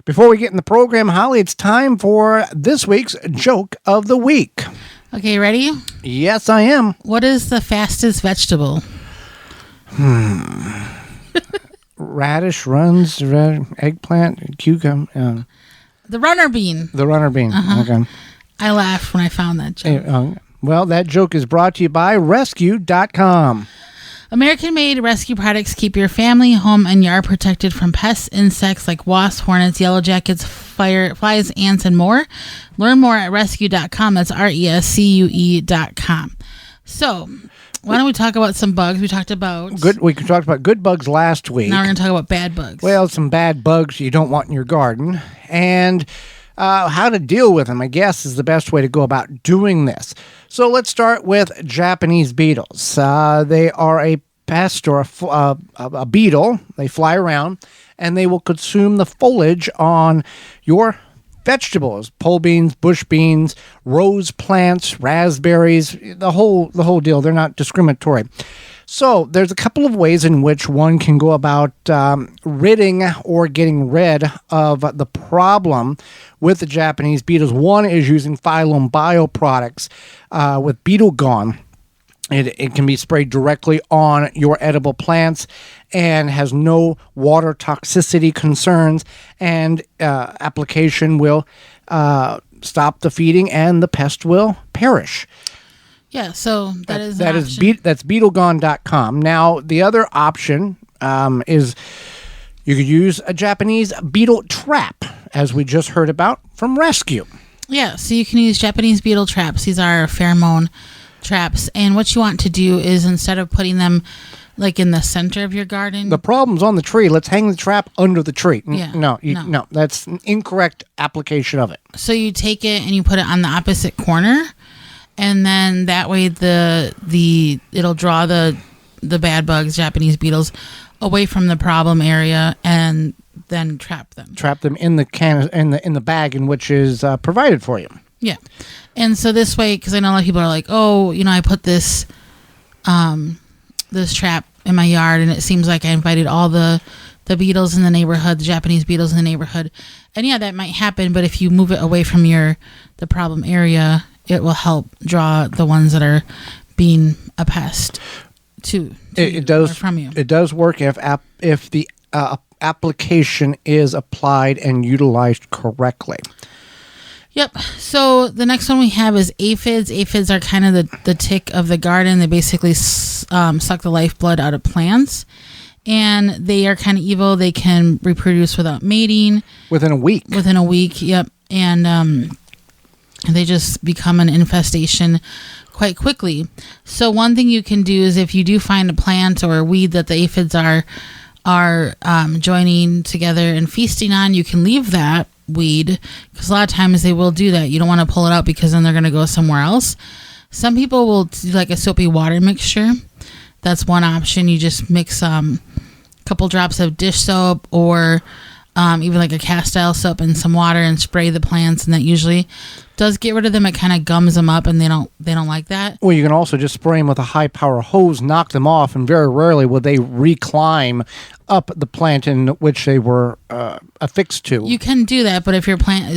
Before we get in the program, Holly, it's time for this week's Joke of the Week. Okay, ready? Yes, I am. What is the fastest vegetable? Radish, runs, eggplant, cucumber. The runner bean. The runner bean. Okay. I laughed when I found that joke. Well, that joke is brought to you by Rescue.com. American-made rescue products keep your family, home, and yard protected from pests, insects like wasps, hornets, yellow jackets, flies, ants, and more. Learn more at Rescue.com. That's RESCUE.com. So, why don't we talk about some bugs? We talked about We talked about good bugs last week. Now we're going to talk about bad bugs. Well, some bad bugs you don't want in your garden, and how to deal with them, I guess, is the best way to go about doing this. So let's start with Japanese beetles. They are a pest or a beetle. They fly around, and they will consume the foliage on your vegetables, pole beans, bush beans, rose plants, raspberries, the whole deal. They're not discriminatory. So there's a couple of ways in which one can go about ridding or getting rid of the problem with the Japanese beetles. One is using Phylum Bio products with Beetle Gone. It can be sprayed directly on your edible plants and has no water toxicity concerns, and application will stop the feeding and the pest will perish. Yeah, so that's beetlegone.com. Now, the other option is you could use a Japanese beetle trap, as we just heard about from Rescue. Yeah, so you can use Japanese beetle traps. These are pheromone traps, and what you want to do is, instead of putting them like in the center of your garden, the problem's on the tree. Let's hang the trap under the tree. Yeah, no, that's an incorrect application of it. So you take it and you put it on the opposite corner, and then that way it'll draw the bad bugs, Japanese beetles, away from the problem area, and then trap them. Trap them in the in the bag in which is provided for you. Yeah, and so this way, because I know a lot of people are like, oh, I put this this trap in my yard, and it seems like I invited all the beetles in the neighborhood, the Japanese beetles in the neighborhood, and yeah, that might happen. But if you move it away from the problem area, it will help draw the ones that are being a pest from you. It does work if the application is applied and utilized correctly. Yep. So the next one we have is aphids. Aphids are kind of the tick of the garden. They basically suck the lifeblood out of plants, and they are kind of evil. They can reproduce without mating. Within a week. Yep. And they just become an infestation quite quickly. So one thing you can do is, if you do find a plant or a weed that the aphids are joining together and feasting on, you can leave that weed, because a lot of times they will do that. You don't want to pull it out, because then they're going to go somewhere else. Some people will do like a soapy water mixture. That's one option. You just mix a couple drops of dish soap, or even like a cast iron soap and some water, and spray the plants, and that usually does get rid of them. It kind of gums them up, and they don't like that. Well, you can also just spray them with a high power hose, knock them off, and very rarely will they reclimb up the plant in which they were affixed to. You can do that, but if your plant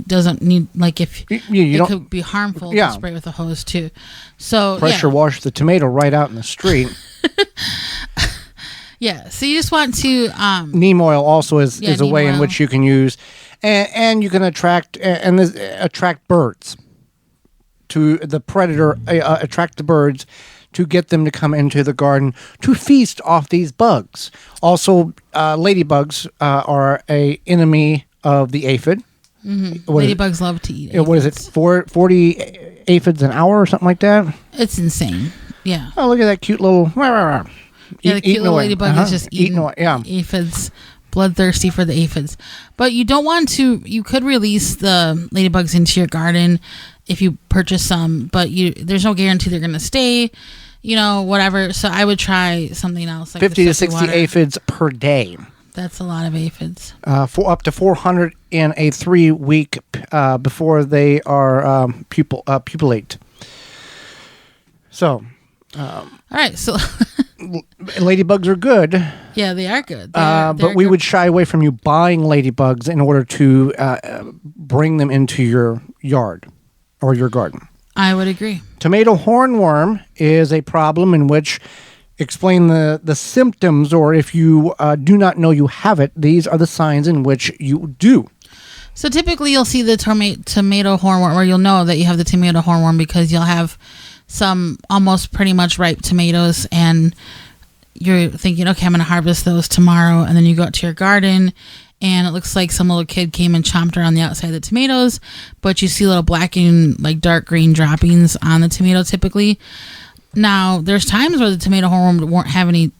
doesn't need, like, if it could be harmful to spray with a hose too. So pressure wash the tomato right out in the street. Yeah, so you just want to neem oil also is a way in which you can use, and you can attract birds to the predator. Attract the birds to get them to come into the garden to feast off these bugs. Also, ladybugs are a enemy of the aphid. Mm-hmm. Ladybugs love to eat aphids. What is it, 40 aphids an hour or something like that? It's insane. Yeah. Oh, look at that cute little... Yeah, the cute little ladybug is just eating aphids, bloodthirsty for the aphids. But you don't want to... You could release the ladybugs into your garden if you purchase some, but there's no guarantee they're going to stay, whatever. So I would try something else. Like 50 to 60 aphids per day. That's a lot of aphids. For up to 400 in a 3-week before they are pupillate. So... all right, so Ladybugs are good, Yeah, they are good. but we would shy away from you buying ladybugs in order to bring them into your yard or your garden. I would agree. Tomato hornworm is a problem in which, explain the symptoms, or if you do not know you have it, these are the signs in which you do. So typically you'll see the tomato hornworm, or you'll know that you have the tomato hornworm because you'll have some almost pretty much ripe tomatoes and you're thinking, okay, I'm going to harvest those tomorrow. And then you go out to your garden and it looks like some little kid came and chomped around the outside of the tomatoes, but you see little black and like dark green droppings on the tomato typically. Now, there's times where the tomato hornworm won't have any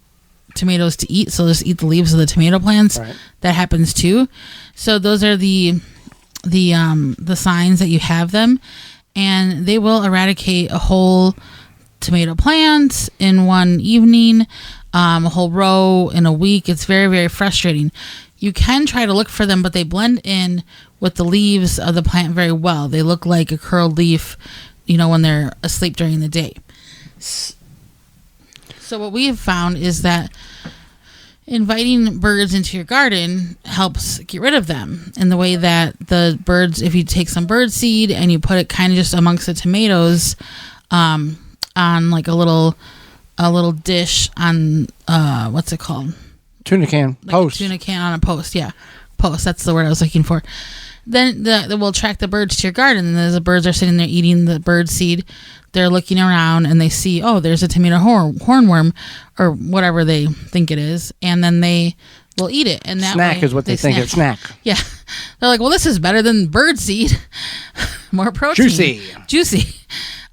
tomatoes to eat, so just eat the leaves of the tomato plants. Right. That happens too. So those are the signs that you have them, and they will eradicate a whole tomato plant in one evening, a whole row in a week. It's very, very frustrating. You can try to look for them, but they blend in with the leaves of the plant very well. They look like a curled leaf, when they're asleep during the day. So what we have found is that inviting birds into your garden helps get rid of them in the way that the birds, if you take some bird seed and you put it kind of just amongst the tomatoes on like a little dish on, what's it called? Tuna can. Like Post. a tuna can on a post. Yeah. Post. That's the word I was looking for. Then will attract the birds to your garden. And as the birds are sitting there eating the bird seed, they're looking around and they see, oh, there's a tomato hornworm or whatever they think it is. And then they will eat it. And that snack way is what they think it's snack. Yeah. They're like, well, this is better than bird seed. More protein. Juicy.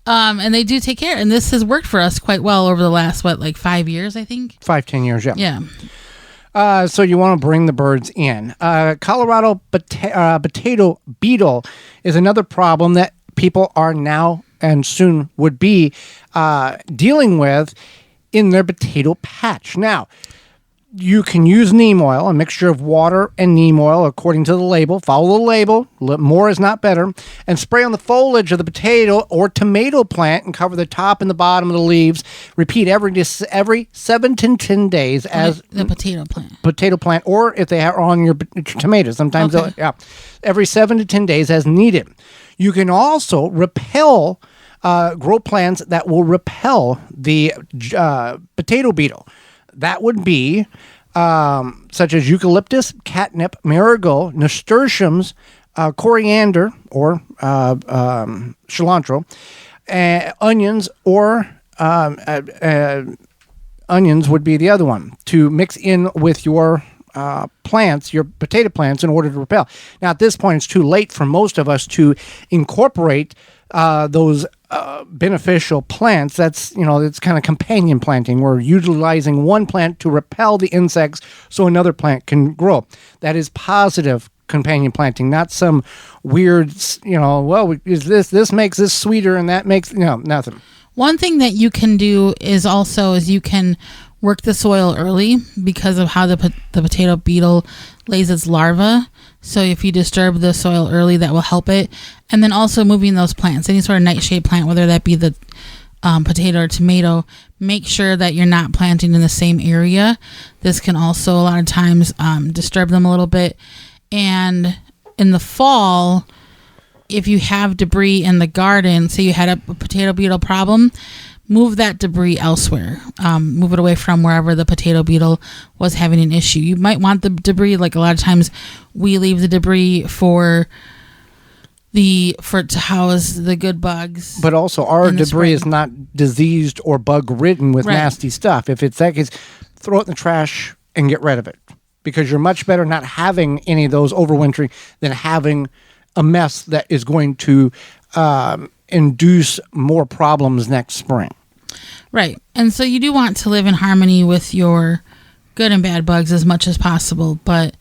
And they do take care. And this has worked for us quite well over the last, 5 years, I think? 5-10 years, yeah. Yeah. So you want to bring the birds in. Colorado potato beetle is another problem that people are now and soon would be dealing with in their potato patch. Now, you can use neem oil, a mixture of water and neem oil, according to the label. Follow the label. More is not better. And spray on the foliage of the potato or tomato plant and cover the top and the bottom of the leaves. Repeat every 7 to 10 days as the potato plant. Potato plant, or if they are on your tomatoes. Sometimes, okay. Every 7 to 10 days as needed. You can also repel, grow plants that will repel the potato beetle. That would be such as eucalyptus, catnip, marigold, nasturtiums, coriander or cilantro, onions, or onions would be the other one to mix in with your plants, your potato plants, in order to repel. Now, at this point, it's too late for most of us to incorporate those beneficial plants. That's, it's kind of companion planting. We're utilizing one plant to repel the insects so another plant can grow. That is positive companion planting, not some weird, is this makes this sweeter and that makes, nothing. One thing that you can do is you can work the soil early because of how the potato beetle lays its larva. So if you disturb the soil early, that will help it. And then also moving those plants, any sort of nightshade plant, whether that be the potato or tomato, make sure that you're not planting in the same area. This can also a lot of times disturb them a little bit. And in the fall, if you have debris in the garden, say you had a potato beetle problem, move that debris elsewhere. Move it away from wherever the potato beetle was having an issue. You might want the debris, like a lot of times we leave the debris for to house the good bugs. But also our debris is not diseased or bug ridden with nasty stuff. If it's that case, throw it in the trash and get rid of it, because you're much better not having any of those overwintering than having a mess that is going to induce more problems next spring. Right. And so you do want to live in harmony with your good and bad bugs as much as possible, but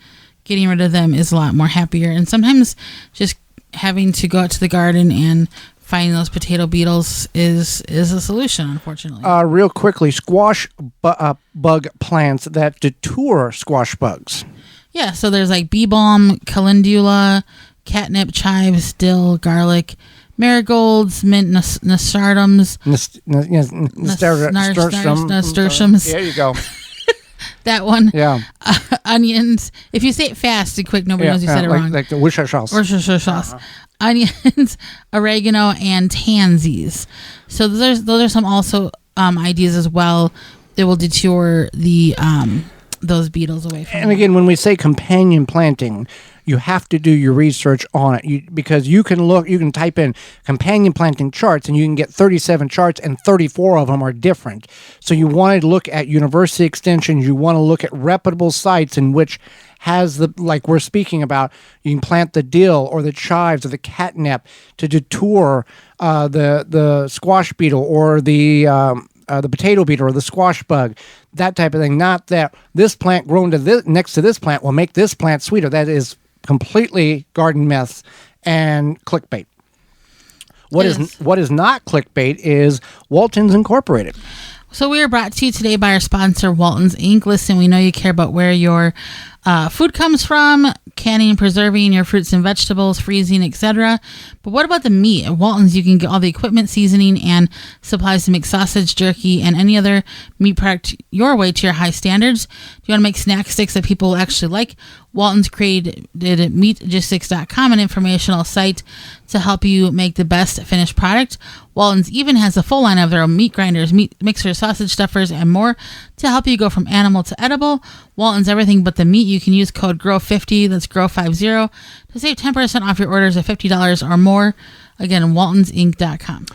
getting rid of them is a lot more happier. And sometimes just having to go out to the garden and finding those potato beetles is a solution, unfortunately. Real quickly, squash bug plants that deter squash bugs. Yeah, so there's like bee balm, calendula, catnip, chives, dill, garlic, marigolds, mint nasturtiums. Nasturtiums. There you go. That one. Yeah. Onions. If you say it fast and quick, nobody knows you said it wrong. Like the Worcestershire sauce. Worcestershire sauce. Onions, oregano, and tansies. So those are some also ideas as well that will deter those beetles away from. And again, when we say companion planting, you have to do your research on it because you can type in companion planting charts and you can get 37 charts and 34 of them are different. So you want to look at university extensions. You want to look at reputable sites in which has like we're speaking about, you can plant the dill or the chives or the catnip to deter the squash beetle or the potato beetle or the squash bug, that type of thing. Not that this plant grown to next to this plant will make this plant sweeter. That is completely garden myths and clickbait. What is not clickbait is Walton's Incorporated. So we are brought to you today by our sponsor, Walton's Inc. Listen, we know you care about where your food comes from, canning and preserving your fruits and vegetables, freezing, etc. But what about the meat? At Walton's, you can get all the equipment, seasoning, and supplies to make sausage, jerky, and any other meat product your way to your high standards. Do you want to make snack sticks that people will actually like? Walton's created meatlogistics.com, an informational site to help you make the best finished product. Walton's even has a full line of their own meat grinders, meat mixers, sausage stuffers, and more to help you go from animal to edible. Walton's everything but the meat. You can use code GROW50, that's GROW50, to save 10% off your orders of $50 or more. Again, waltonsinc.com.